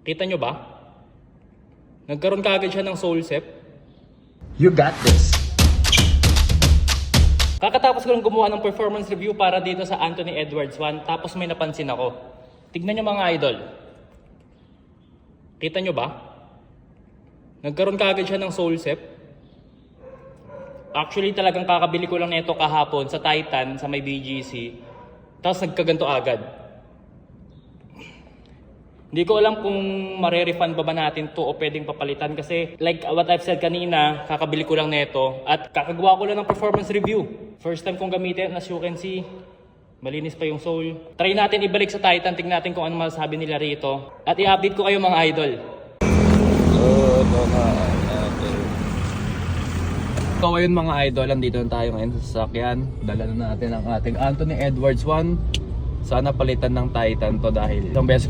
Kita nyo ba? Nagkaroon kaagad siya ng soul sep. You got this. Kakatapos ko lang gumawa ng performance review para dito sa Anthony Edwards 1, tapos may napansin ako. Tignan nyo mga idol. Kita nyo ba? Nagkaroon kaagad siya ng soul sep. Actually talagang kakabili ko lang nito kahapon sa Titan sa may BGC. Tapos nagkaganto agad. Hindi ko alam kung marerefund ba natin to o pwedeng papalitan kasi like what I've said kanina, kakabili ko lang nito at kakagawa ko lang ng performance review. First time kong gamitin, as you can see, malinis pa yung sole. Try natin ibalik sa Titan, tingnan natin kung ano masasabi nila rito. At i-update ko kayo mga idol. So ayun mga idol, andito na tayo ngayon sa sasakyan. Dala na natin ang ating Anthony Edwards 1. Sana palitan ng Titan to dahil isang beses ko